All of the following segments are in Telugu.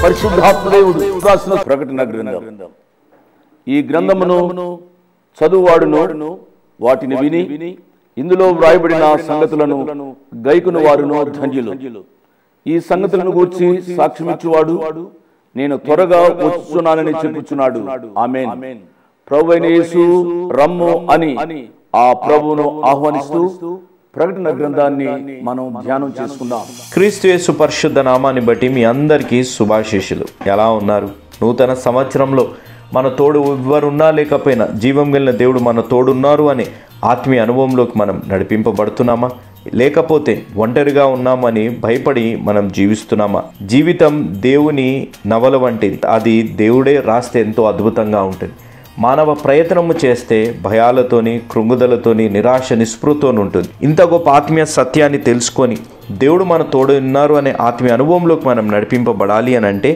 పరిశుద్ధాత్మదేవుడు రాసిన ప్రకటన గ్రంథం. ఈ గ్రంథమును చదువువాడును వాటిని విని ఇందులో వ్రాయబడిన సంగతులను గైకును వారును ధన్యులు. ఈ సంగతులను గూర్చి సాక్ష్యమిచ్చువాడు నేను త్వరగా వచ్చున్నానని చెప్పుచున్నాడు. ఆమేన్. ప్రభువైన యేసు రమ్ము అని ఆ ప్రభువును ఆహ్వానిస్తూ ప్రకటన గ్రంథాన్ని మనం ధ్యానం చేసుకుందాం. క్రీస్తు యేసు పరిశుద్ధ నామాన్ని బట్టి మీ అందరికీ శుభాశీస్సులు. ఎలా ఉన్నారు? నూతన సంవత్సరంలో మన తోడు ఎవ్వరున్నా లేకపోయినా జీవం కలిగిన దేవుడు మన తోడున్నారు అనే ఆత్మీయ అనుభవంలోకి మనం నడిపింపబడుతున్నామా, లేకపోతే ఒంటరిగా ఉన్నామని భయపడి మనం జీవిస్తున్నామా? జీవితం దేవుని నవల వంటిది. అది దేవుడే రాస్తే ఎంతో అద్భుతంగా ఉంటుంది. మానవ ప్రయత్నము చేస్తే భయాలతోని, కృంగుదలతోని, నిరాశ నిస్పృహతోని ఉంటుంది. ఇంత గొప్ప ఆత్మీయ సత్యాన్ని తెలుసుకొని దేవుడు మన తోడు ఉన్నారు అనే ఆత్మీయ అనుభవంలోకి మనం నడిపింపబడాలి అని అంటే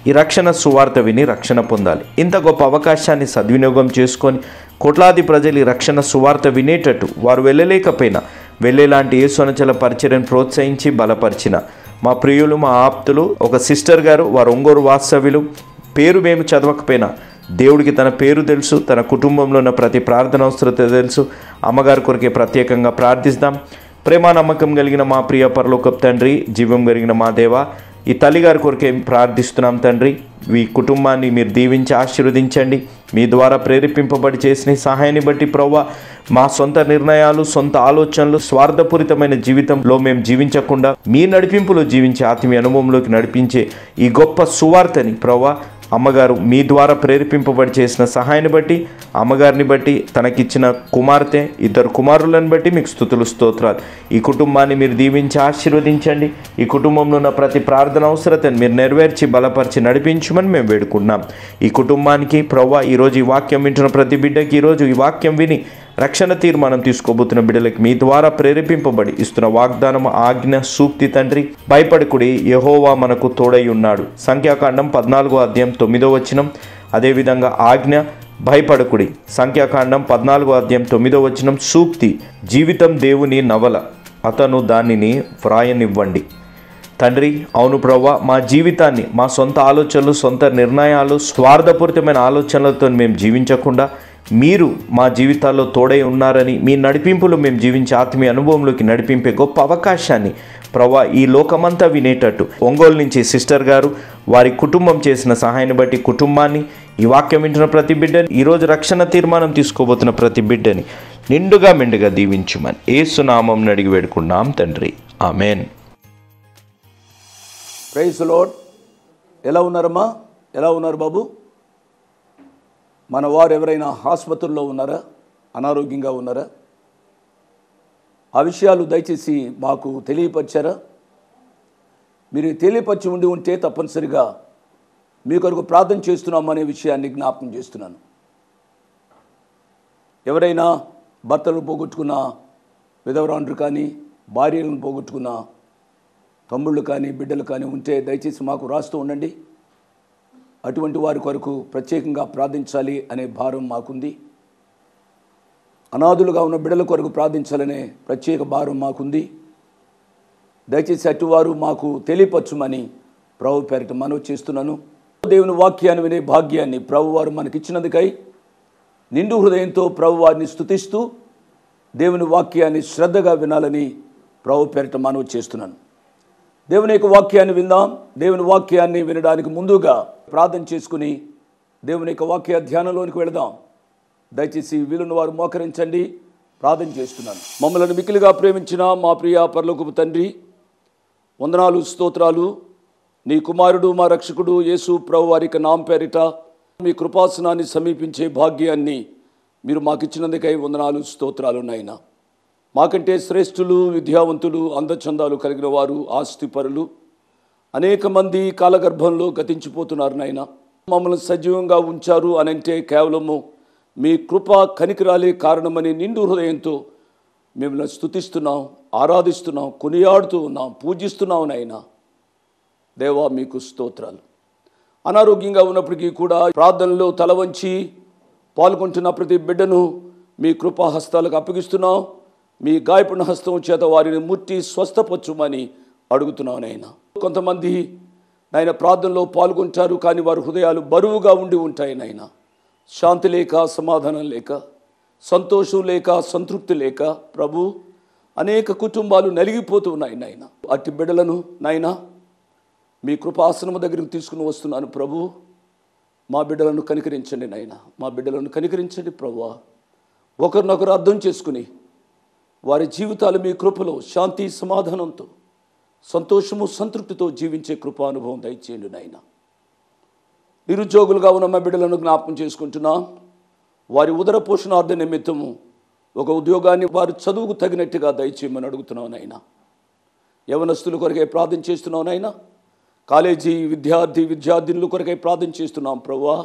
ఈ రక్షణ సువార్త విని రక్షణ పొందాలి. ఇంత గొప్ప అవకాశాన్ని సద్వినియోగం చేసుకొని కోట్లాది ప్రజలు ఈ రక్షణ సువార్త వినేటట్టు వారు వెళ్ళలేకపోయినా వెళ్ళేలాంటి యేసునచల పరిచర్యను ప్రోత్సహించి బలపరిచిన మా ప్రియులు, మా ఆప్తులు, ఒక సిస్టర్ గారు, వారు ఒంగోరు వాస్తవ్యులు. పేరు మేము చదవకపోయినా దేవుడికి తన పేరు తెలుసు, తన కుటుంబంలో ఉన్న ప్రతి ప్రార్థన అవసరత తెలుసు. అమ్మగారి కొరకే ప్రత్యేకంగా ప్రార్థిస్తాం. ప్రేమ నమ్మకం కలిగిన మా ప్రియ పరలోకపు తండ్రి, జీవం కలిగిన మా దేవ, ఈ తల్లిగారి కొరకే ప్రార్థిస్తున్నాం తండ్రి. ఈ కుటుంబాన్ని మీరు దీవించి ఆశీర్వదించండి. మీ ద్వారా ప్రేరేపింపబడి చేసిన సహాయాన్ని బట్టి ప్రభువా, మా సొంత నిర్ణయాలు, సొంత ఆలోచనలు, స్వార్థపూరితమైన జీవితంలో మేము జీవించకుండా మీ నడిపింపులో జీవించే ఆత్మీయ అనుభవంలోకి నడిపించే ఈ గొప్ప సువార్తని ప్రభువా అమ్మగారు మీ ద్వారా ప్రేరేపింపబడి చేసిన సహాయాన్ని బట్టి, అమ్మగారిని బట్టి, తనకిచ్చిన కుమార్తె, ఇద్దరు కుమారులను బట్టి మీకు స్తుతులు, స్తోత్రాలు. ఈ కుటుంబాన్ని మీరు దీవించి ఆశీర్వదించండి. ఈ కుటుంబంలో ఉన్న ప్రతి ప్రార్థన అవసరతను మీరు నెరవేర్చి బలపరిచి నడిపించమని మేము వేడుకుంటున్నాం. ఈ కుటుంబానికి ప్రభువా, ఈరోజు ఈ వాక్యం వింటున్న ప్రతి బిడ్డకి, ఈరోజు ఈ వాక్యం విని రక్షణ తీర్మానం తీసుకోబోతున్న బిడ్డలకి మీ ద్వారా ప్రేరేపింపబడి ఇస్తున్న వాగ్దానం, ఆజ్ఞ, సూక్తి తండ్రి, భయపడకుడి యెహోవా మనకు తోడై ఉన్నాడు. సంఖ్యాకాండం 14:9. అదేవిధంగా ఆజ్ఞ, భయపడకుడి. సంఖ్యాకాండం 14:9. సూక్తి, జీవితం దేవుని నవల, అతను దానిని వ్రాయనివ్వండి. తండ్రి, అవును ప్రభువా, మా జీవితాన్ని మా సొంత ఆలోచనలు, సొంత నిర్ణయాలు, స్వార్థపూరితమైన ఆలోచనలతో మేము జీవించకుండా మీరు మా జీవితాల్లో తోడై ఉన్నారని, మీ నడిపింపులు మేము జీవించే ఆత్మీయ అనుభవంలోకి నడిపింపే గొప్ప అవకాశాన్ని ప్రభువా ఈ లోకమంతా వినేటట్టు ఒంగోలు నుంచి సిస్టర్ గారు, వారి కుటుంబం చేసిన సహాయాన్ని బట్టి కుటుంబాన్ని, ఈ వాక్యం వింటున్న ప్రతి బిడ్డని, ఈరోజు రక్షణ తీర్మానం తీసుకోబోతున్న ప్రతి బిడ్డని నిండుగా మెండుగా దీవించుమని యేసు నామం అడిగి వేడుకున్నాం తండ్రి. ఆమెన్. Praise the lord. ఎలా ఉన్నారమ్మా? ఎలా ఉన్నారు బాబు? మన వారు ఎవరైనా ఆసుపత్రుల్లో ఉన్నారా? అనారోగ్యంగా ఉన్నారా? ఆ విషయాలు దయచేసి మాకు తెలియపరిచారా? మీరు తెలియపరిచి ఉంటే తప్పనిసరిగా మీ కొరకు ప్రార్థన చేస్తున్నామనే విషయాన్ని జ్ఞాపకం చేస్తున్నాను. ఎవరైనా భర్తలను పోగొట్టుకున్న విధవరాండ్రు కానీ, భార్యలను పోగొట్టుకున్న తమ్ముళ్ళు కానీ, బిడ్డలు కానీ ఉంటే దయచేసి మాకు రాస్తూ ఉండండి. అటువంటి వారి కొరకు ప్రత్యేకంగా ప్రార్థించాలి అనే భారం మాకుంది. అనాథులుగా ఉన్న బిడ్డల కొరకు ప్రార్థించాలనే ప్రత్యేక భారం మాకుంది. దయచేసి అటువారు మాకు తెలియపరచుమని ప్రభు పేరిట మనవి చేస్తున్నాను. దేవుని వాక్యాన్ని వినే భాగ్యాన్ని ప్రభువారు మనకిచ్చినందుకై నిండు హృదయంతో ప్రభువారిని స్తుతిస్తూ దేవుని వాక్యాన్ని శ్రద్ధగా వినాలని ప్రభు పేరిట మనవి చేస్తున్నాను. దేవుని యొక్క వాక్యాన్ని విందాం. దేవుని వాక్యాన్ని వినడానికి ముందుగా ప్రార్థన చేసుకుని దేవుని యొక్క వాక్య ధ్యానంలోనికి వెళదాం. దయచేసి వీలున్న వారు మోకరించండి. ప్రార్థన చేస్తున్నాను. మమ్మల్ని మిక్కిలిగా ప్రేమించిన మా ప్రియ పరలోకపు తండ్రి, వందనాలు, స్తోత్రాలు. నీ కుమారుడు మా రక్షకుడు యేసు ప్రభు వారికి నామ పేరిట మీ కృపాసనాన్ని సమీపించే భాగ్యాన్ని మీరు మాకు ఇచ్చినందుకై వందనాలు, స్తోత్రాలు నాయనా. మాకంటే శ్రేష్ఠులు, విద్యావంతులు, అందచందాలు కలిగిన వారు, ఆస్తిపరులు అనేక మంది కాలగర్భంలో గతించిపోతున్నారు నాయనా. మమ్మల్ని సజీవంగా ఉంచారు అనంటే కేవలము మీ కృప కనికరాలే కారణమని నిండు హృదయంతో మిమ్మల్ని స్తుతిస్తున్నాం, ఆరాధిస్తున్నాం, కొనియాడుతూ ఉన్నాం, పూజిస్తున్నాం నాయనా. దేవా మీకు స్తోత్రాలు. అనారోగ్యంగా ఉన్నప్పటికీ కూడా ప్రార్థనలో తల వంచి పాల్గొంటున్న ప్రతి బిడ్డను మీ కృపా హస్తాలకు అప్పగిస్తున్నాం. మీ గాయపడిన హస్తం చేత వారిని ముట్టి స్వస్థపరచుమని అడుగుతున్నాను నాయనా. కొంతమంది నాయన ప్రార్థనలో పాల్గొంటారు, కానీ వారి హృదయాలు బరువుగా ఉండి ఉంటాయి నాయన. శాంతి లేక, సమాధానం లేక, సంతోషం లేక, సంతృప్తి లేక ప్రభు అనేక కుటుంబాలు నలిగిపోతూ ఉన్నాయి నాయన. అట్టి బిడ్డలను నాయన మీ కృపాసనము దగ్గరికి తీసుకుని వస్తున్నాను ప్రభు. మా బిడ్డలను కనికరించండి నాయన, మా బిడ్డలను కనికరించండి ప్రభువా. ఒకరినొకరు అర్థం చేసుకుని వారి జీవితాలు మీ కృపలో శాంతి సమాధానంతో, సంతోషము సంతృప్తితో జీవించే కృపానుభవం దయచేయండి నాయన. నిరుద్యోగులుగా ఉన్న మా బిడ్డలను జ్ఞాపకం చేసుకుంటున్నాం. వారి ఉదర పోషణార్థ నిమిత్తము ఒక ఉద్యోగాన్ని వారు చదువుకు తగినట్టుగా దయచేయమని అడుగుతున్నావు నాయన. యవనస్తుల కొరకై ప్రార్థన చేస్తున్నావు నాయన. కాలేజీ విద్యార్థినుల కొరకై ప్రార్థన చేస్తున్నాం ప్రభువా.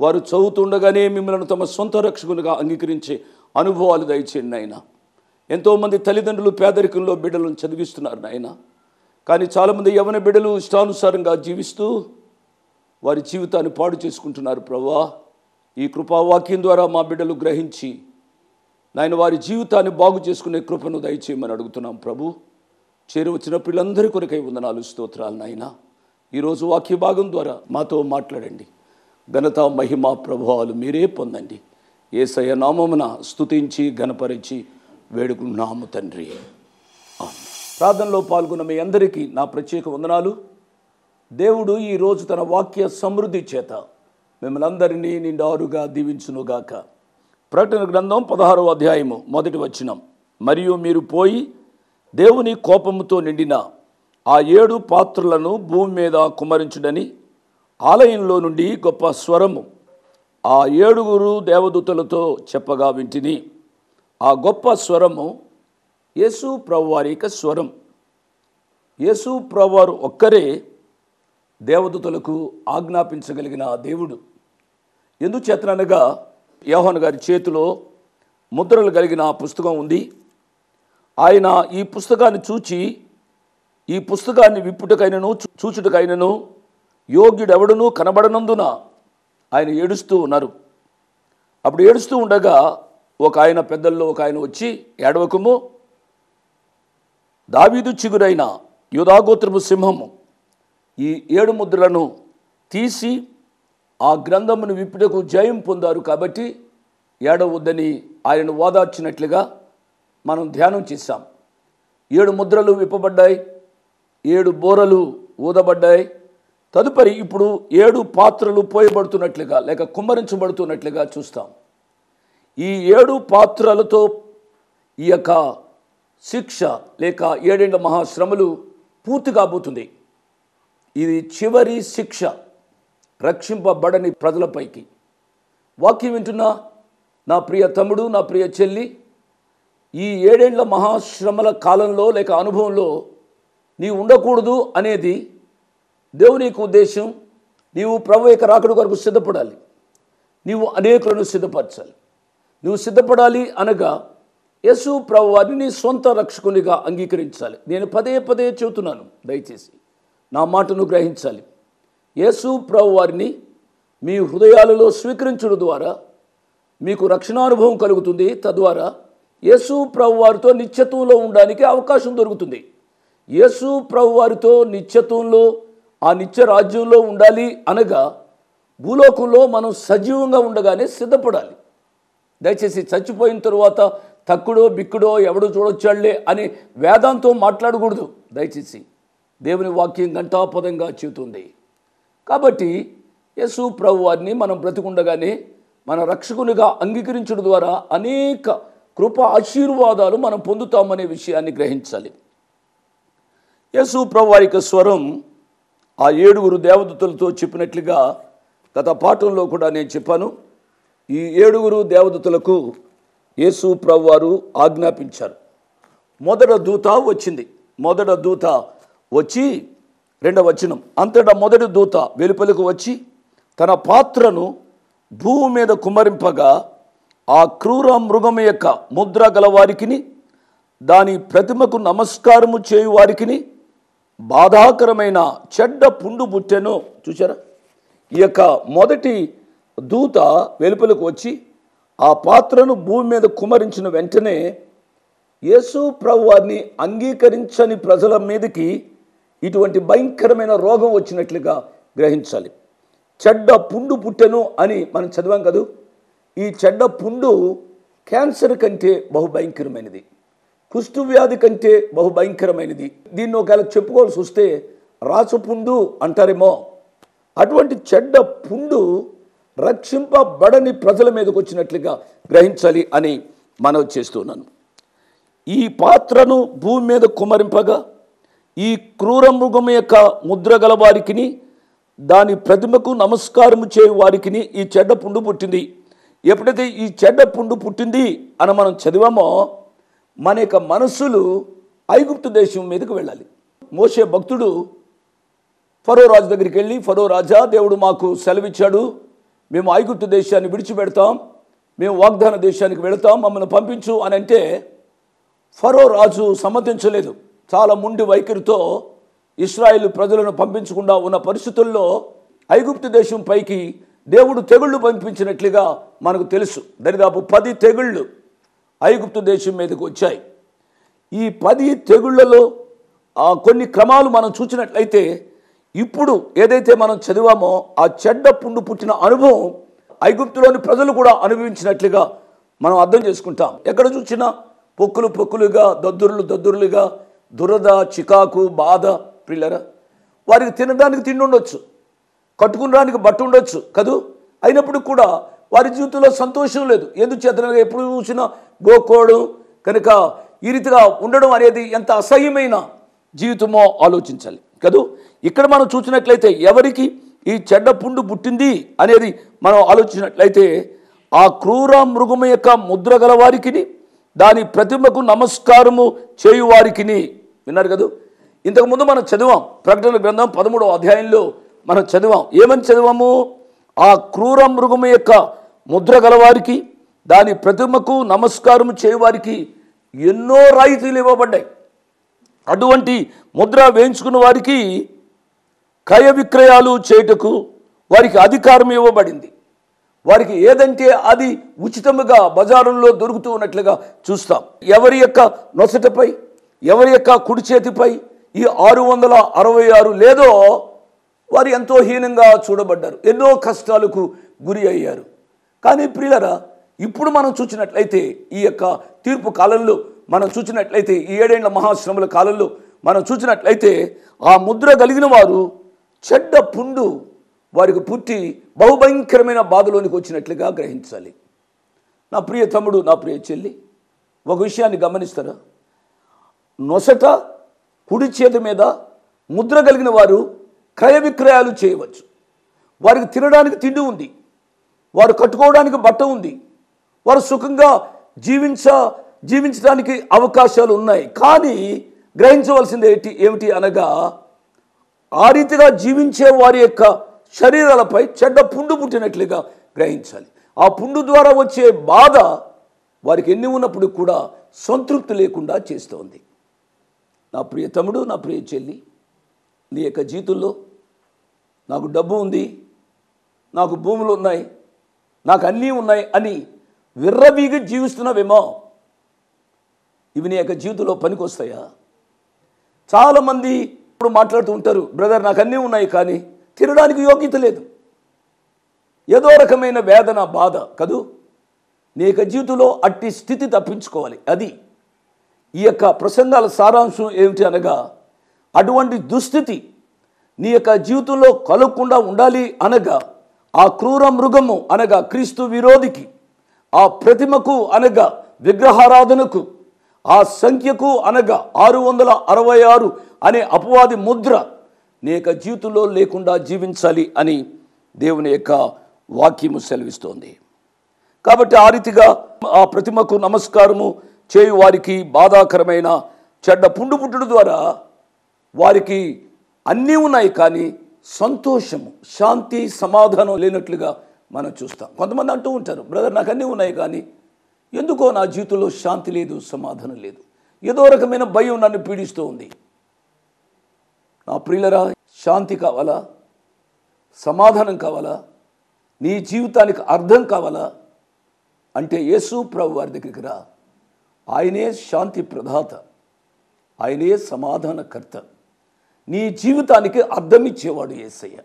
వారు చదువుతుండగానే మిమ్మల్ని తమ సొంత రక్షకులుగా అంగీకరించే అనుభవాలు దయచేయండి నాయన. ఎంతోమంది తల్లిదండ్రులు పేదరికంలో బిడ్డలను చదివిస్తున్నారు నాయన. కానీ చాలామంది యవన బిడ్డలు ఇష్టానుసారంగా జీవిస్తూ వారి జీవితాన్ని పాడు చేసుకుంటున్నారు ప్రభువా. ఈ కృపావాక్యం ద్వారా మా బిడ్డలు గ్రహించి నాయన వారి జీవితాన్ని బాగు చేసుకునే కృపను దయచేయమని అడుగుతున్నాం ప్రభు. చేరువచ్చిన పిల్లలందరి కొరకై వందనాలు, స్తోత్రాలు నాయన. ఈరోజు వాక్య భాగం ద్వారా మాతో మాట్లాడండి. ఘనత మహిమ ప్రభావాలు మీరే పొందండి. యేసయ్య నామమున స్తుతించి ఘనపరిచి వేడుకున్నాము తండ్రి. ప్రార్థనలో పాల్గొన్న మీ అందరికీ నా ప్రత్యేక వందనాలు. దేవుడు ఈరోజు తన వాక్య సమృద్ధి చేత మిమ్మల్ని అందరినీ నిండారుగా దీవించునుగాక. ప్రకటన గ్రంథం 16వ అధ్యాయము 1వ వచనం. మరియు మీరు పోయి దేవుని కోపముతో నిండిన ఆ 7 పాత్రలను భూమి మీద కుమ్మరించుడని ఆలయంలో నుండి గొప్ప స్వరము ఆ 7 దేవదూతలతో చెప్పగా వింటిని. ఆ గొప్ప స్వరము యేసు ప్రభువారి యొక్క స్వరం. యేసు ప్రభువారు ఒక్కరే దేవదూతలకు ఆజ్ఞాపించగలిగిన దేవుడు. ఎందుచేతనగా యోహాను గారి చేతిలో ముద్రలు కలిగిన పుస్తకం ఉంది. ఆయన ఈ పుస్తకాన్ని చూచి ఈ పుస్తకాన్ని విప్పుటకైనను చూచుటకైనను యోగ్యుడెవడను కనబడనందున ఆయన ఏడుస్తూ ఉన్నారు. అప్పుడు ఏడుస్తూ ఉండగా ఒక ఆయన పెద్దల్లో ఒక ఆయన వచ్చి, ఏడవకము, దావీదు చిగురైన యూదాగోత్రపు సింహము ఈ 7 ముద్రలను తీసి ఆ గ్రంథమును విప్పుటకు జయం పొందారు కాబట్టి ఏడవద్దని ఆయనను ఓదార్చినట్లుగా మనం ధ్యానం చేశాం. 7 ముద్రలు విప్పబడ్డాయి, 7 బోరలు ఊదబడ్డాయి. తదుపరి ఇప్పుడు 7 పాత్రలు పోయబడుతున్నట్లుగా లేక కుమ్మరించబడుతున్నట్లుగా చూస్తాం. ఈ 7 పాత్రలతో ఈ యొక్క శిక్ష లేక 7 మహాశ్రమలు పూర్తి కాబోతుంది. ఇది చివరి శిక్ష రక్షింపబడని ప్రజలపైకి. వాక్యం వింటున్నా నా ప్రియ తమ్ముడు, నా ప్రియ చెల్లి, ఈ 7 మహాశ్రమల కాలంలో లేక అనుభవంలో నీవు ఉండకూడదు అనేది దేవుని యొక్క ఉద్దేశం. నీవు ప్రభు యొక్క రాకడ కొరకు సిద్ధపడాలి. నీవు అనేకులను సిద్ధపరచాలి. నువ్వు సిద్ధపడాలి అనగా యేసు ప్రభు వారిని నీ సొంత రక్షకునిగా అంగీకరించాలి. నేను పదే పదే చెబుతున్నాను, దయచేసి నా మాటను గ్రహించాలి. యేసు ప్రభు వారిని మీ హృదయాలలో స్వీకరించడం ద్వారా మీకు రక్షణానుభవం కలుగుతుంది. తద్వారా యేసు ప్రభు వారితో నిత్యత్వంలో ఉండడానికి అవకాశం దొరుకుతుంది. యేసు ప్రభు వారితో నిత్యత్వంలో ఆ నిత్య రాజ్యంలో ఉండాలి అనగా భూలోకంలో మనం సజీవంగా ఉండగానే సిద్ధపడాలి. దయచేసి చచ్చిపోయిన తరువాత తక్కుడో బిక్కుడో ఎవడో చూడొచ్చాళ్లే అని వేదాంతో మాట్లాడకూడదు. దయచేసి దేవుని వాక్యం ఘంటాపదంగా చెబుతుంది. కాబట్టి యేసు ప్రభు వారిని మనం బ్రతికుండగానే మన రక్షకునిగా అంగీకరించడం ద్వారా అనేక కృప ఆశీర్వాదాలు మనం పొందుతామనే విషయాన్ని గ్రహించాలి. యేసు ప్రభు వారి యొక్క స్వరం ఆ 7 దేవదూతలతో చెప్పినట్లుగా గత పాఠంలో కూడా నేను చెప్పాను. ఈ 7 దేవదూతలకు యేసు ప్రభు వారు ఆజ్ఞాపించారు. మొదట దూత వచ్చింది. మొదట దూత వచ్చి 2వ వచనం, అంతటా మొదటి దూత వెలుపలకు వచ్చి తన పాత్రను భూమి మీద కుమ్మరింపగా ఆ క్రూర మృగము యొక్క ముద్ర గలవారికిని దాని ప్రతిమకు నమస్కారము చేయు వారికిని బాధాకరమైన చెడ్డ పుండు బుట్టెను. చూసారా, ఈ యొక్క మొదటి దూత వెలుపలకు వచ్చి ఆ పాత్రను భూమి మీద కుమ్మరించిన వెంటనే యేసు ప్రభు వారిని అంగీకరించని ప్రజల మీదకి ఇటువంటి భయంకరమైన రోగం వచ్చినట్లుగా గ్రహించాలి. చెడ్డ పుండు పుట్టెను అని మనం చదివాం కదా. ఈ చెడ్డ పుండు క్యాన్సర్ కంటే బహుభయంకరమైనది, కుష్టు వ్యాధి కంటే బహుభయంకరమైనది. దీన్ని ఒకవేళ చెప్పుకోవాల్సి వస్తే రాచపుండు అంటారేమో. అటువంటి చెడ్డ పుండు రక్షింపబడని ప్రజల మీదకి వచ్చినట్లుగా గ్రహించాలి అని మనవి చేస్తున్నాను. ఈ పాత్రను భూమి మీద కుమ్మరింపగా ఈ క్రూర మృగం యొక్క ముద్ర గల వారికిని దాని ప్రతిమకు నమస్కారము చేయు వారికిని ఈ చెడ్డ పుండు పుట్టింది. ఎప్పుడైతే ఈ చెడ్డ పుండు పుట్టింది అని మనం చదివామో మన యొక్క మనస్సులు ఐగుప్తు దేశం మీదకి వెళ్ళాలి. మోషే భక్తుడు ఫరో రాజు దగ్గరికి వెళ్ళి, ఫరో రాజా, దేవుడు మాకు సెలవిచ్చాడు, మేము ఐగుప్తు దేశాన్ని విడిచిపెడతాం, మేము వాగ్దాన దేశానికి వెళతాం, మమ్మల్ని పంపించు అని అంటే ఫరో రాజు సమ్మతించలేదు. చాలా మొండి వైఖరితో ఇశ్రాయేలు ప్రజలను పంపించకుండా ఉన్న పరిస్థితుల్లో ఐగుప్తు దేశం పైకి దేవుడు తెగుళ్ళు పంపించినట్లుగా మనకు తెలుసు. దరిదాపు 10 తెగుళ్ళు ఐగుప్తు దేశం మీదకి వచ్చాయి. ఈ 10 తెగుళ్లలో కొన్ని క్రమాలు మనం చూసినట్లయితే ఇప్పుడు ఏదైతే మనం చదివామో ఆ చెడ్డ పుండు పుట్టిన అనుభవం ఐగుప్తులోని ప్రజలు కూడా అనుభవించినట్లుగా మనం అర్థం చేసుకుంటాం. ఎక్కడ చూసినా పొక్కులుగా, దద్దురులుగా, దురద, చికాకు, బాధ. పిల్లరా, వారికి తినడానికి తిండి ఉండొచ్చు, కట్టుకునడానికి బట్ట ఉండొచ్చు కదూ. అయినప్పుడు కూడా వారి జీవితంలో సంతోషం లేదు. ఎందుచేతనగా ఎప్పుడు చూసినా గోకోవడం కనుక ఈ రీతిగా ఉండడం అనేది ఎంత అసహ్యమైన జీవితమో ఆలోచించాలి కదూ. ఇక్కడ మనం చూసినట్లయితే ఎవరికి ఈ చెడ్డ పుండు పుట్టింది అనేది మనం ఆలోచించినట్లయితే ఆ క్రూర మృగము యొక్క ముద్ర గల వారికిని దాని ప్రతిమకు నమస్కారము చేయువారికిని. విన్నారు కదా. ఇంతకుముందు మనం చదివాం ప్రకటన గ్రంథం 13వ అధ్యాయంలో మనం చదివాం. ఏమని చదివాము? ఆ క్రూర మృగము యొక్క ముద్ర గలవారికి దాని ప్రతిమకు నమస్కారము చేయువారికి ఎన్నో రాయితీలు ఇవ్వబడ్డాయి. అటువంటి ముద్ర వేయించుకున్న వారికి క్రయ విక్రయాలు చేయుటకు వారికి అధికారం ఇవ్వబడింది. వారికి ఏదంటే అది ఉచితముగా బజారుల్లో దొరుకుతూ ఉన్నట్లుగా చూస్తాం. ఎవరి యొక్క నొసటపై, ఎవరి యొక్క కుడి చేతిపై ఈ 666 లేదో వారు ఎంతో హీనంగా చూడబడ్డారు, ఎన్నో కష్టాలకు గురి అయ్యారు. కానీ ప్రియులరా, ఇప్పుడు మనం చూసినట్లయితే ఈ యొక్క తీర్పు కాలంలో మనం చూసినట్లయితే ఈ 7 ఏళ్ల మహాశ్రమల కాలంలో మనం చూసినట్లయితే ఆ ముద్ర కలిగిన వారు చెడ్డ పుండు వారికి పుట్టి బహుభయంకరమైన బాధలోనికి వచ్చినట్లుగా గ్రహించాలి. నా ప్రియ తమ్ముడు, నా ప్రియ చెల్లి, ఒక విషయాన్ని గమనిస్తారా? నొసట కుడి చేతి మీద ముద్ర కలిగిన వారు క్రయ విక్రయాలు చేయవచ్చు. వారికి తినడానికి తిండి ఉంది, వారు కట్టుకోవడానికి బట్ట ఉంది, వారు సుఖంగా జీవించడానికి అవకాశాలు ఉన్నాయి. కానీ గ్రహించవలసింది ఏమిటి అనగా ఆ రీతిగా జీవించే వారి యొక్క శరీరాలపై చెడ్డ పుండు పుట్టినట్లుగా గ్రహించాలి. ఆ పుండు ద్వారా వచ్చే బాధ వారికి ఎన్ని ఉన్నప్పుడు కూడా సంతృప్తి లేకుండా చేస్తోంది. నా ప్రియ తమ్ముడు, నా ప్రియ చెల్లి, నీ యొక్క జీవితంలో నాకు డబ్బు ఉంది, నాకు భూములు ఉన్నాయి, నాకు అన్నీ ఉన్నాయి అని విర్రవీగి జీవిస్తున్నావేమో. ఇవి నీ యొక్క జీవితంలో పనికొస్తాయా? చాలామంది ఇప్పుడు మాట్లాడుతూ ఉంటారు, బ్రదర్ నాకు అన్నీ ఉన్నాయి కానీ తినడానికి యోగ్యత లేదు. ఏదో రకమైన వేదన, బాధ కదూ. నీ యొక్క జీవితంలో అట్టి స్థితి తప్పించుకోవాలి. అది ఈ యొక్క ప్రసంగాల సారాంశం ఏమిటి అనగా అటువంటి దుస్థితి నీ యొక్క జీవితంలో కలగకుండా ఉండాలి అనగా ఆ క్రూర మృగము అనగా క్రీస్తు విరోధికి, ఆ ప్రతిమకు అనగా విగ్రహారాధనకు, ఆ సంఖ్యకు అనగా 666 అనే అపవాది ముద్ర నీ యొక్క జీవితంలో లేకుండా జీవించాలి అని దేవుని యొక్క వాక్యము సెలవిస్తోంది. కాబట్టి ఆ రీతిగా ఆ ప్రతిమకు నమస్కారము చేయు వారికి బాధాకరమైన చెడ్డ పుండు పుట్టుడు ద్వారా వారికి అన్నీ ఉన్నాయి కానీ సంతోషము, శాంతి, సమాధానం లేనట్లుగా మనం చూస్తాం. కొంతమంది అంటూ ఉంటారు, బ్రదర్ నాకు అన్నీ ఉన్నాయి కానీ ఎందుకో నా జీవితంలో శాంతి లేదు, సమాధానం లేదు, ఏదో రకమైన భయం నన్ను పీడిస్తూ ఉంది. నా ప్రియులరా, శాంతి కావాలా? సమాధానం కావాలా? నీ జీవితానికి అర్థం కావాలా అంటే యేసు ప్రభు వారి దగ్గరికి రా. ఆయనే శాంతి ప్రదాత, ఆయనే సమాధానకర్త. నీ జీవితానికి అర్థం ఇచ్చేవాడు యేసయ్య.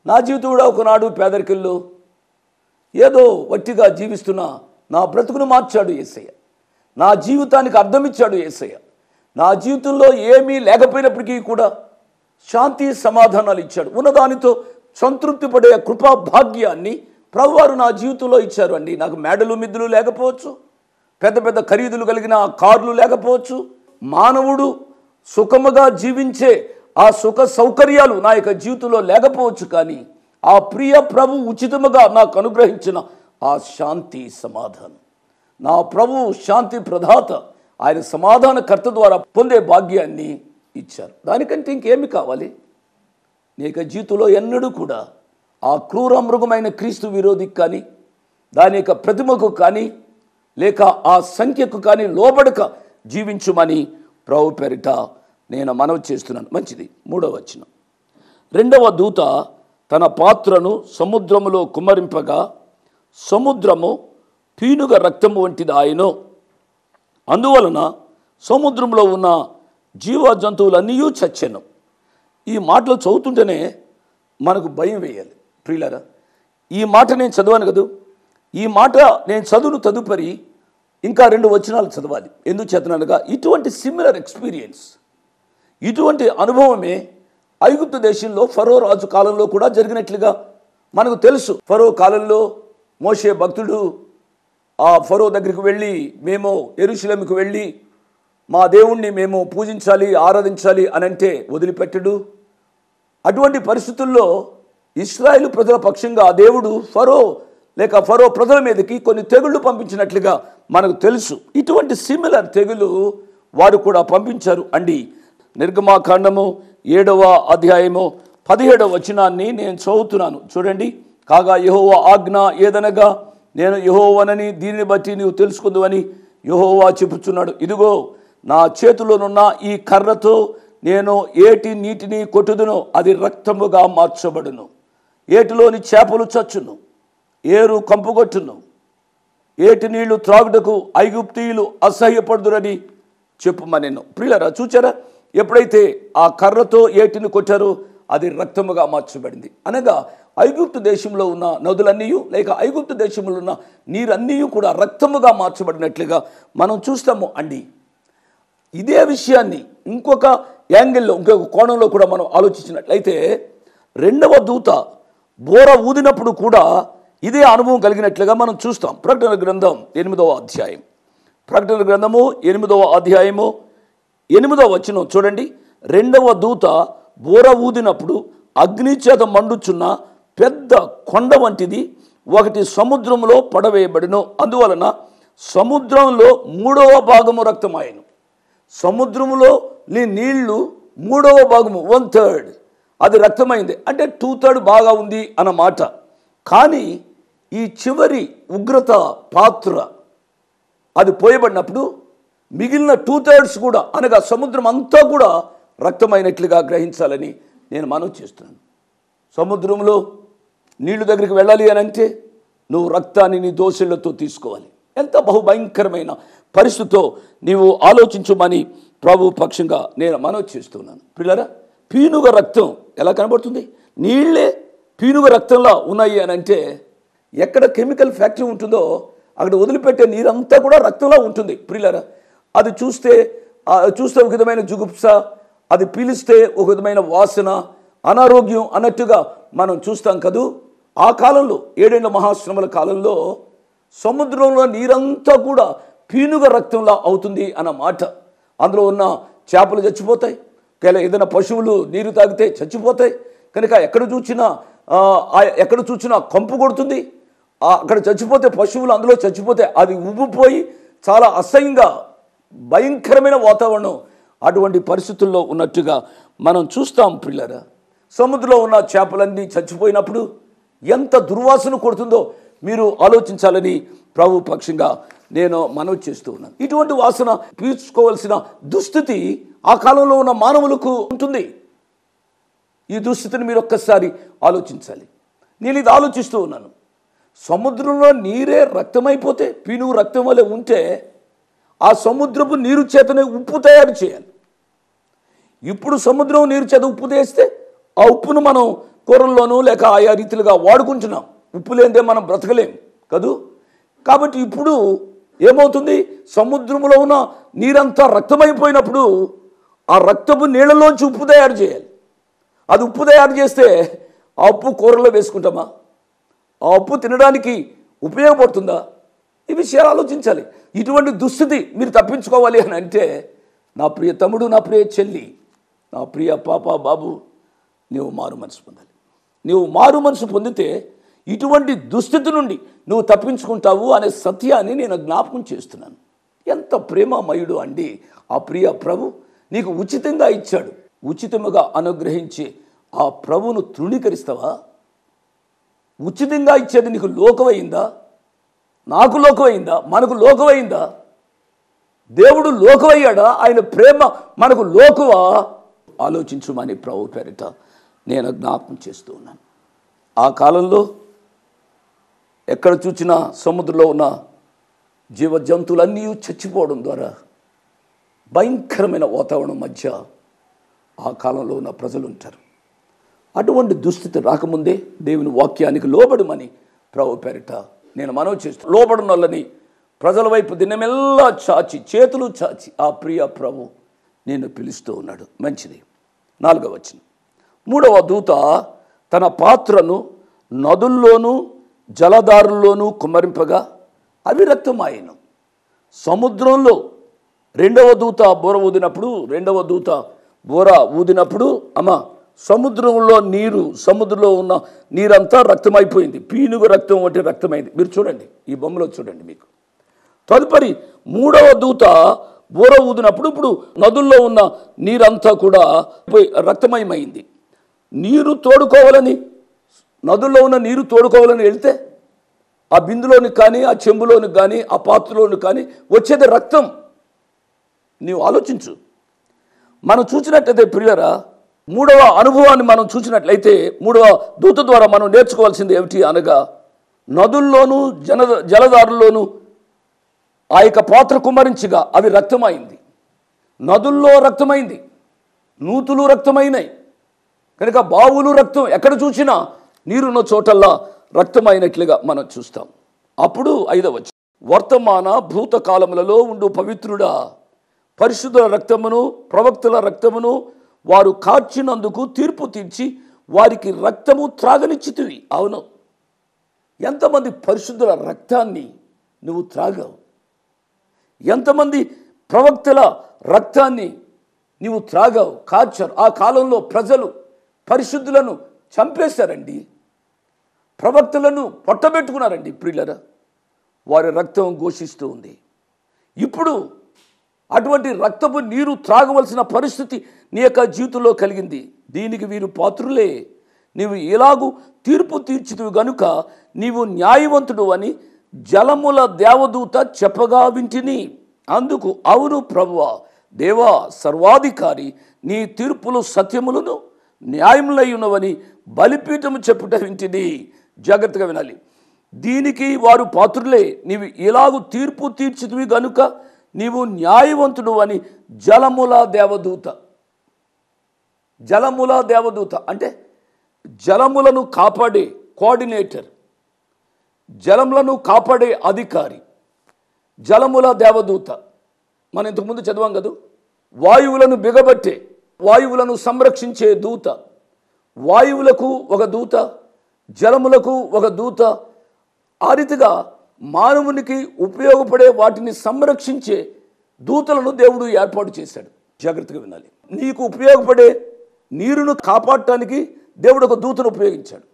నా జీవితం కూడా ఒకనాడు పేదరికల్లో ఏదో వట్టిగా జీవిస్తున్నా నా బ్రతుకును మార్చాడు యేసయ్య. నా జీవితానికి అర్థం ఇచ్చాడు యేసయ్య. నా జీవితంలో ఏమీ లేకపోయినప్పటికీ కూడా శాంతి సమాధానాలు ఇచ్చాడు. ఉన్నదానితో సంతృప్తి పడే కృపా భాగ్యాన్ని ప్రభువారు నా జీవితంలో ఇచ్చారు అండి. నాకు మేడలు మిద్దులు లేకపోవచ్చు, పెద్ద పెద్ద ఖరీదులు కలిగిన కార్లు లేకపోవచ్చు, మానవుడు సుఖముగా జీవించే ఆ సుఖ సౌకర్యాలు నా యొక్క జీవితంలో లేకపోవచ్చు, కానీ ఆ ప్రియ ప్రభు ఉచితముగా నాకు అనుగ్రహించిన ఆ శాంతి సమాధానం, నా ప్రభు శాంతి ప్రదాత, ఆయన సమాధానకర్త ద్వారా పొందే భాగ్యాన్ని ఇచ్చారు. దానికంటే ఇంకేమి కావాలి? నీ యొక్క జీవితంలో ఎన్నడూ కూడా ఆ క్రూర మృగమైన క్రీస్తు విరోధికి కానీ, దాని యొక్క ప్రతిమకు కానీ, లేక ఆ సంఖ్యకు కానీ లోబడక జీవించుమని ప్రభు పేరిట నేను మనవి చేస్తున్నాను. మంచిది. 3వ వచనం. 2వ దూత తన పాత్రను సముద్రములో కుమ్మరింపగా సముద్రము పీనుగ రక్తము వంటిది ఆయను. అందువలన సముద్రంలో ఉన్న జీవ జంతువులన్నీ చచ్చెను. ఈ మాటలు చదువుతుంటేనే మనకు భయం వేయాలి ప్రియులారా. ఈ మాట నేను చదివాను కదా, ఈ మాట నేను చదువును తదుపరి ఇంకా 2 వచనాలు చదవాలి. ఎందుకు చేతనగా ఇటువంటి సిమిలర్ ఎక్స్పీరియన్స్, ఇటువంటి అనుభవమే ఐగుప్తు దేశంలో ఫరో రాజు కాలంలో కూడా జరిగినట్లుగా మనకు తెలుసు. ఫరో కాలంలో మోషే భక్తుడు ఆ ఫరో దగ్గరికి వెళ్ళి, మేము యెరూషలేముకు వెళ్ళి మా దేవుణ్ణి మేము పూజించాలి, ఆరాధించాలి అని అంటే వదిలిపెట్టడు. అటువంటి పరిస్థితుల్లో ఇశ్రాయేలు ప్రజల పక్షంగా దేవుడు ఫరో ప్రజల మీదకి కొన్ని తెగుళ్ళు పంపించినట్లుగా మనకు తెలుసు. ఇటువంటి సిమిలర్ తెగులు వారు కూడా పంపించారు అండి. నిర్గమాకాండము 7వ అధ్యాయము 17వ వచనాన్ని నేను చదువుతున్నాను, చూడండి. కాగా యెహోవా ఆజ్ఞ ఏదనగా, నేను యెహోవానని దీనిని బట్టి నీవు తెలుసుకుందువని యెహోవా చెప్పుచున్నాడు. ఇదిగో నా చేతిలోనున్న ఈ కర్రతో నేను ఏటి నీటిని కొట్టుదును, అది రక్తముగా మార్చబడును. ఏటిలోని చేపలు చచ్చును, ఏరు కంపుగొట్టును, ఏటి నీళ్లు త్రాగుటకు ఐగుప్తీయులు అసహ్యపడుదురని చెప్పుమనెను. ప్రియులారా, చూచారా? ఎప్పుడైతే ఆ కర్రతో ఏటిని కొట్టారో అది రక్తముగా మార్చబడింది. అనగా ఐగుప్తు దేశంలో ఉన్న నదులన్నీ లేక ఐగుప్తు దేశంలో ఉన్న నీరన్నీ కూడా రక్తముగా మార్చబడినట్లుగా మనం చూస్తాము అండి. ఇదే విషయాన్ని ఇంకొక యాంగిల్లో, ఇంకొక కోణంలో కూడా మనం ఆలోచించినట్లయితే 2వ దూత బోర ఊదినప్పుడు కూడా ఇదే అనుభవం కలిగినట్లుగా మనం చూస్తాం. ప్రకటన గ్రంథం 8వ అధ్యాయం, ప్రకటన గ్రంథము 8వ అధ్యాయము 8వ వచనం చూడండి. 2వ దూత బోర ఊదినప్పుడు అగ్ని చేత మండుచున్న పెద్ద కొండ వంటిది ఒకటి సముద్రంలో పడవేయబడిను. అందువలన సముద్రంలో 3వ భాగము రక్తమాయను. సముద్రములో నీళ్లు 3వ భాగము 1/3 అది రక్తమైంది. అంటే 2/3 బాగా ఉంది అన్నమాట. కానీ ఈ చివరి ఉగ్రత పాత్ర అది పోయబడినప్పుడు మిగిలిన 2/3 కూడా, అనగా సముద్రం అంతా కూడా రక్తమైనట్లుగా గ్రహించాలని నేను మనవి చేస్తున్నాను. సముద్రంలో నీళ్లు దగ్గరికి వెళ్ళాలి అని అంటే నువ్వు రక్తాన్ని నీ దోషులతో తీసుకోవాలి. ఎంత బహుభయంకరమైన పరిస్థితితో నీవు ఆలోచించమని ప్రభు పక్షంగా నేను మనవి చేస్తున్నాను. పిల్లరా, పీనుగ రక్తం ఎలా కనబడుతుంది? నీళ్లే పీనుగ రక్తంలా ఉన్నాయి అని అంటే ఎక్కడ కెమికల్ ఫ్యాక్టరీ ఉంటుందో అక్కడ వదిలిపెట్టే నీరంతా కూడా రక్తంలా ఉంటుంది. ప్రియులారా, అది చూస్తే ఒక విధమైన జుగుప్స, అది పీలిస్తే ఒక విధమైన వాసన, అనారోగ్యం అన్నట్టుగా మనం చూస్తాం కదూ. ఆ కాలంలో 7 ఏళ్ల మహాశ్రమల కాలంలో సముద్రంలో నీరంతా కూడా పీనుగ రక్తంలా అవుతుంది అన్నమాట. అందులో ఉన్న చేపలు చచ్చిపోతాయి, ఏదైనా పశువులు నీరు తాగితే చచ్చిపోతాయి. కనుక ఎక్కడ చూసినా కంపు కొడుతుంది. అక్కడ చచ్చిపోతే పశువులు అందులో చచ్చిపోతే అది ఉబ్బిపోయి చాలా అసహ్యంగా భయంకరమైన వాతావరణం అటువంటి పరిస్థితుల్లో ఉన్నట్టుగా మనం చూస్తాం. పిల్లరా, సముద్రంలో ఉన్న చేపలన్నీ చచ్చిపోయినప్పుడు ఎంత దుర్వాసన కొడుతుందో మీరు ఆలోచించాలని ప్రభు పక్షంగా నేను మనవి చేస్తూ ఉన్నాను. ఇటువంటి వాసన పీల్చుకోవాల్సిన దుస్థితి ఆ కాలంలో ఉన్న మానవులకు ఉంటుంది. ఈ దుస్థితిని మీరు ఒక్కసారి ఆలోచించాలి. నేను ఇది ఆలోచిస్తూ ఉన్నాను. సముద్రంలో నీరే రక్తమైపోతే, పీనుగు రక్తం వలె ఉంటే, ఆ సముద్రపు నీరు చేతనే ఉప్పు తయారు చేయాలి. ఇప్పుడు సముద్రం నీరు చేత ఉప్పు తెస్తే ఆ ఉప్పును మనం కూరల్లోనూ లేక ఆయా రీతిలుగా వాడుకుంటున్నాం. ఉప్పు లేనిదే మనం బ్రతకలేం కదూ. కాబట్టి ఇప్పుడు ఏమవుతుంది, సముద్రంలో ఉన్న నీరంతా రక్తమైపోయినప్పుడు ఆ రక్తపు నీళ్ళలోంచి ఉప్పు తయారు చేయాలి. అది ఉప్పు తయారు చేస్తే ఆ ఉప్పు కూరలో వేసుకుంటామా? ఆ ఉప్పు తినడానికి ఉపయోగపడుతుందా? ఈ విషయాలు ఆలోచించాలి. ఇటువంటి దుస్థితి మీరు తప్పించుకోవాలి అని అంటే, నా ప్రియ తమ్ముడు, నా ప్రియ చెల్లి, నా ప్రియ పాప బాబు, నీవు మారు మనసు పొందాలి. నీవు మారు మనసు పొందితే ఇటువంటి దుస్థితి నుండి నువ్వు తప్పించుకుంటావు అనే సత్యాన్ని నేను జ్ఞాపకం చేస్తున్నాను. ఎంత ప్రేమమయుడు అండి ఆ ప్రియ ప్రభు. నీకు ఉచితంగా ఇచ్చాడు. ఉచితముగా అనుగ్రహించి ఆ ప్రభువును తృణీకరిస్తావా? ఉచితంగా ఇచ్చేది నీకు లోకమైందా? నాకు లోకమైందా? మనకు లోకమైందా? దేవుడు లోకమయ్యాడా? ఆయన ప్రేమ మనకు లోకువా? ఆలోచించుమని ప్రభు పేరిట నేను జ్ఞాపకం చేస్తూ ఉన్నాను. ఆ కాలంలో ఎక్కడ చూసినా సముద్రంలో ఉన్న జీవ జంతువులన్నీ చచ్చిపోవడం ద్వారా భయంకరమైన వాతావరణం మధ్య ఆ కాలంలో ఉన్న ప్రజలు ఉంటారు. అటువంటి దుస్థితి రాకముందే దేవుని వాక్యానికి లోబడమని ప్రభు పేరిట నేను మనవి చేస్తూ, లోబడిన వాళ్ళని ప్రజల వైపు దినమెల్లా చాచి, చేతులు చాచి ఆ ప్రియ ప్రభు నేను పిలుస్తూ ఉన్నాడు. మంచిది. 4వ వచనం. 3వ దూత తన పాత్రను నదుల్లోనూ జలధారుల్లోనూ కుమ్మరింపగా అవి రక్తమాయెను. సముద్రంలో రెండవ దూత బోర ఊదినప్పుడు సముద్రంలో ఉన్న నీరంతా రక్తమైపోయింది. పీనుగు రక్తం వంటి రక్తమైంది. మీరు చూడండి, ఈ బొమ్మలో చూడండి మీకు. తదుపరి 3వ దూత బోర ఊదినప్పుడు ఇప్పుడు నదుల్లో ఉన్న నీరంతా కూడా రక్తమయమైంది. నదుల్లో ఉన్న నీరు తోడుకోవాలని వెళ్తే ఆ బిందులోనికి కానీ, ఆ చెంబులోనికి కానీ, ఆ పాత్రలోనికి కానీ వచ్చేది రక్తం. నీవు ఆలోచించు. మనం చూసినట్లయితే ప్రియులరా, 3వ అనుభవాన్ని మనం చూసినట్లయితే 3వ దూత ద్వారా మనం నేర్చుకోవాల్సింది ఏమిటి అనగా, నదుల్లోనూ జలధారుల్లోనూ ఆ యొక్క పాత్ర కుమ్మరించగా అవి రక్తమైంది. నదుల్లో రక్తమైంది, నూతులు రక్తమైనాయి. కనుక బావులు రక్తం, ఎక్కడ చూసినా నీరున్న చోటల్లా రక్తమైనట్లుగా మనం చూస్తాం. అప్పుడు 5వ వచనం. వర్తమాన భూతకాలములలో ఉండు పవిత్రుడా, పరిశుద్ధుల రక్తమును ప్రవక్తల రక్తమును వారు కార్చినందుకు తీర్పు తీర్చి వారికి రక్తము త్రాగనిచ్చితివి. అవును, ఎంతమంది పరిశుద్ధుల రక్తాన్ని నువ్వు త్రాగావు? ఎంతమంది ప్రవక్తల రక్తాన్ని నీవు త్రాగావు, కార్చారు? ఆ కాలంలో ప్రజలు పరిశుద్ధులను చంపేశారండి, ప్రవక్తలను పొట్టబెట్టుకున్నారండి ప్రియులరా. వారి రక్తం ఘోషిస్తూ ఉంది. ఇప్పుడు అటువంటి రక్తపు నీరు త్రాగవలసిన పరిస్థితి నీ యొక్క జీవితంలో కలిగింది. దీనికి వీరు పాత్రులే. నీవు ఎలాగూ తీర్పు తీర్చితివి గనుక నీవు న్యాయవంతుడు అని జలముల దేవదూత చెప్పగా వింటిని. అందుకు అవును ప్రభువా, దేవా సర్వాధికారి, నీ తీర్పులు సత్యములను న్యాయములై ఉన్నవని బలిపీఠము చెప్పుట వింటిని. జాగ్రత్తగా వినాలి. దీనికి వారు పాత్రులే. నీవు ఎలాగూ తీర్పు తీర్చితివి గనుక నీవు న్యాయవంతుడు అని జలముల దేవదూత అంటే జలములను కాపాడే కోఆర్డినేటర్, జలములను కాపాడే అధికారి, జలముల దేవదూత. మనం ఇంతకుముందు చదివాం కదా, వాయువులను బిగబట్టే, వాయువులను సంరక్షించే దూత. వాయువులకు ఒక దూత, జలములకు ఒక దూత. ఆ రీతిగా మానవునికి ఉపయోగపడే వాటిని సంరక్షించే దూతలను దేవుడు ఏర్పాటు చేశాడు. జాగ్రత్తగా వినాలి. నీకు ఉపయోగపడే నీరును కాపాడటానికి దేవుడు ఒక దూతను ఉపయోగించాడు.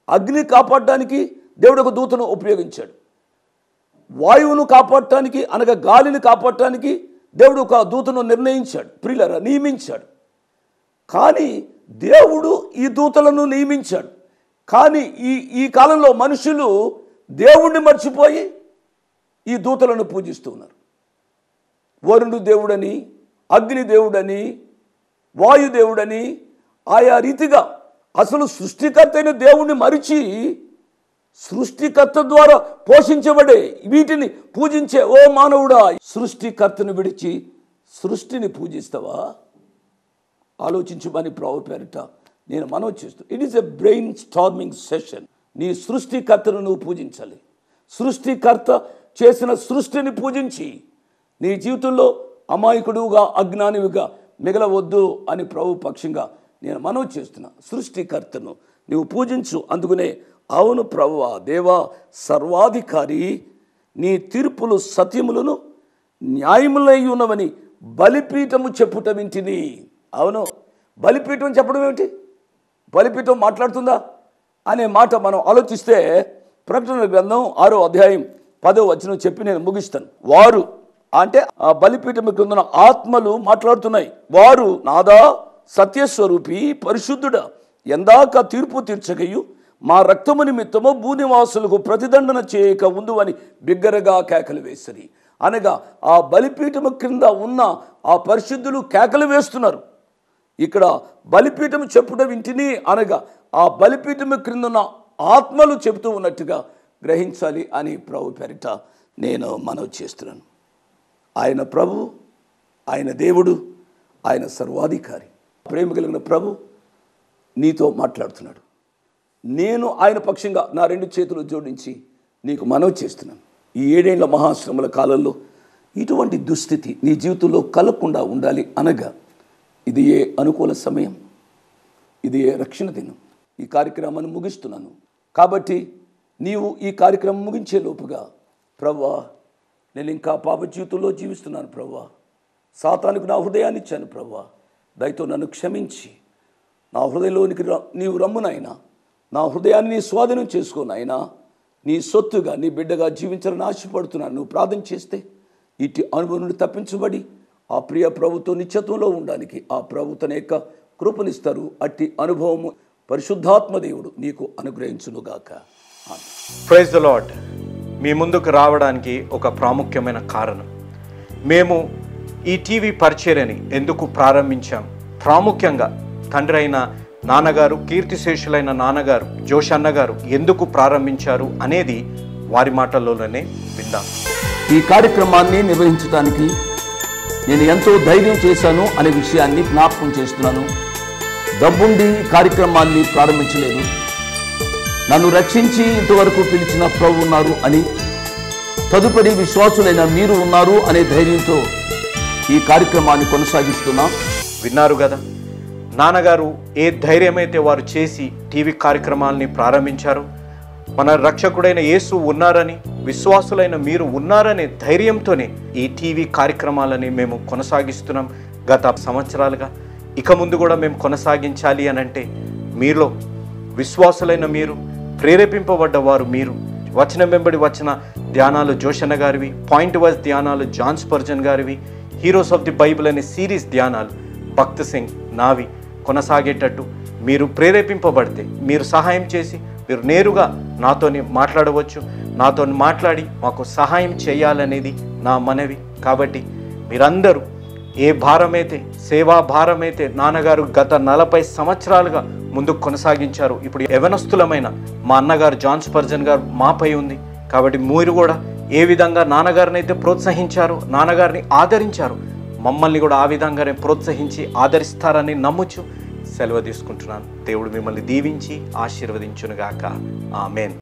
అగ్ని కాపాడటానికి దేవుడు ఒక దూతను ఉపయోగించాడు. వాయువును కాపాడటానికి అనగా గాలిని కాపాడటానికి దేవుడు ఒక దూతను నిర్ణయించాడు, ప్రియులరా, నియమించాడు. కానీ దేవుడు ఈ దూతలను నియమించాడు. కానీ ఈ కాలంలో మనుషులు దేవుణ్ణి మర్చిపోయి ఈ దూతలను పూజిస్తూ ఉన్నారు. వరుణుడు దేవుడని, అగ్ని దేవుడని, వాయుదేవుడని ఆయా రీతిగా అసలు సృష్టికర్త అయిన దేవుణ్ణి మరిచి సృష్టికర్త ద్వారా పోషించబడే వీటిని పూజించే ఓ మానవుడా, సృష్టికర్తను విడిచి సృష్టిని పూజిస్తావా? ఆలోచించమని ప్రభు పేరిట నేను మనవి చేస్తాను. It is a brain storming session. నీ సృష్టికర్తను నువ్వు పూజించాలి. సృష్టికర్త చేసిన సృష్టిని పూజించి నీ జీవితంలో అమాయకుడుగా అజ్ఞానివిగా మిగలవద్దు అని ప్రభు పక్షంగా నేను మనవి చేస్తున్నా. సృష్టికర్తను నువ్వు పూజించు. అందుకనే అవును ప్రభువా దేవా సర్వాధికారి, నీ తీర్పులు సత్యములను న్యాయములై ఉన్నవని బలిపీఠము చెప్పుట వింటిని. అవును, బలిపీఠం చెప్పడం ఏమిటి? బలిపీఠం మాట్లాడుతుందా అనే మాట మనం ఆలోచిస్తే ప్రకటన గ్రంథం 6వ అధ్యాయం 10వ వచనం చెప్పి నేను ముగిస్తాను. వారు అంటే ఆ బలిపీఠం క్రింద ఆత్మలు మాట్లాడుతున్నాయి. వారు నాదా సత్యస్వరూపి పరిశుద్ధుడా, ఎందాక తీర్పు తీర్చకయు మా రక్తము నిమిత్తము భూనివాసులకు ప్రతిదండన చేయక ఉండు అని బిగ్గరగా కేకలు వేసిరి. అనగా ఆ బలిపీఠము క్రింద ఉన్న ఆ పరిశుద్ధులు కేకలు వేస్తున్నారు. ఇక్కడ బలిపీఠము చెప్పుట వింటిని అనగా ఆ బలిపీఠము క్రింద ఉన్న ఆత్మలు చెబుతూ ఉన్నట్టుగా గ్రహించాలి అని ప్రభు పేరిట నేను మనవి చేస్తున్నాను. ఆయన ప్రభు, ఆయన దేవుడు, ఆయన సర్వాధికారి, ప్రేమ కలిగిన ప్రభు నీతో మాట్లాడుతున్నాడు. నేను ఆయన పక్షంగా నా 2 చేతులు జోడించి నీకు మనవి చేస్తున్నాను. ఈ 7 ఏళ్ల మహాశ్రమల కాలంలో ఇటువంటి దుస్థితి నీ జీవితంలో కలగకుండా ఉండాలి అనగా ఇది ఏ అనుకూల సమయం, ఇది ఏ రక్షణ దినం. ఈ కార్యక్రమాన్ని ముగిస్తున్నాను కాబట్టి నీవు ఈ కార్యక్రమం ముగించే లోపుగా ప్రభువా నేను ఇంకా పాప జీవితంలో జీవిస్తున్నాను ప్రభువా, సాతానుకు నా హృదయాన్ని ఇచ్చాను ప్రభువా, దయతో నన్ను క్షమించి నా హృదయంలోనికి నీవు రమ్మునైనా, నా హృదయాన్ని నీ స్వాధీనం చేసుకోనైనా, నీ సొత్తుగా నీ బిడ్డగా జీవించాలని ఆశపడుతున్నాను. నువ్వు ప్రార్థన చేస్తే ఇటు అనుభవం నుండి తప్పించబడి ఆ ప్రియ ప్రభుతో నిత్యత్వంలో ఉండడానికి ఆ ప్రభు తన యొక్క కృపనిస్తారు. అట్టి అనుభవము పరిశుద్ధాత్మ దేవుడు నీకు అనుగ్రహించునుగాక. Praise the lord. మీ ముందుకు రావడానికి ఒక ప్రాముఖ్యమైన కారణం, మేము ఈ టీవీ పరిచర్యని ఎందుకు ప్రారంభించాం, ప్రాముఖ్యంగా తండ్రి అయిన నాన్నగారు, కీర్తిశేషులైన నాన్నగారు జోష్ అన్నగారు ఎందుకు ప్రారంభించారు అనేది వారి మాటల్లోనే విందాం. ఈ కార్యక్రమాన్ని నిర్వహించడానికి నేను ఎంతో ధైర్యం చేశాను అనే విషయాన్ని జ్ఞాపకం చేస్తున్నాను. డబ్బుండి కార్యక్రమాన్ని ప్రారంభించలేదు. నన్ను రక్షించి ఇంతవరకు పిలిచిన ప్రభు ఉన్నారు అని, తదుపరి విశ్వాసులైన మీరు ఉన్నారు అనే ధైర్యంతో ఈ కార్యక్రమాన్ని కొనసాగిస్తున్నాం. విన్నారు కదా, నాన్నగారు ఏ ధైర్యమైతే వారు చేసి టీవీ కార్యక్రమాలని ప్రారంభించారు, మన రక్షకుడైన యేసు ఉన్నారని, విశ్వాసులైన మీరు ఉన్నారనే ధైర్యంతోనే ఈ టీవీ కార్యక్రమాలని మేము కొనసాగిస్తున్నాం గత సంవత్సరాలుగా. ఇక ముందు కూడా మేము కొనసాగించాలి అని అంటే మీలో విశ్వాసులైన మీరు, ప్రేరేపింపబడ్డవారు మీరు, వచనం వెంబడి వచ్చిన ధ్యానాలు జోషన్న గారివి, పాయింట్ వైజ్ ధ్యానాలు జాన్ స్పర్జన్ గారివి, హీరోస్ ఆఫ్ ది బైబిల్ అనే సిరీస్ ధ్యానాలు భక్త్ సింగ్ నావి కొనసాగేటట్టు మీరు ప్రేరేపింపబడితే, మీరు సహాయం చేసి మీరు నేరుగా నాతోని మాట్లాడవచ్చు. నాతో మాట్లాడి మాకు సహాయం చేయాలనేది నా మనవి. కాబట్టి మీరందరూ ఏ భారమైతే, సేవా భారమైతే నాన్నగారు గత 40 సంవత్సరాలుగా ముందుకు కొనసాగించారు, ఇప్పుడు యవనస్తులమైన మా అన్నగారు జాన్ స్పర్జన్ గారు మాపై ఉంది. కాబట్టి మీరు కూడా ఏ విధంగా నాన్నగారిని అయితే ప్రోత్సహించారు, నాన్నగారిని ఆదరించారు, మమ్మల్ని కూడా ఆ విధంగానే ప్రోత్సహించి ఆదరిస్తారని నమ్ముచు సెలవు తీసుకుంటున్నాను. దేవుడు మిమ్మల్ని దీవించి ఆశీర్వదించునుగాక. ఆమేన్.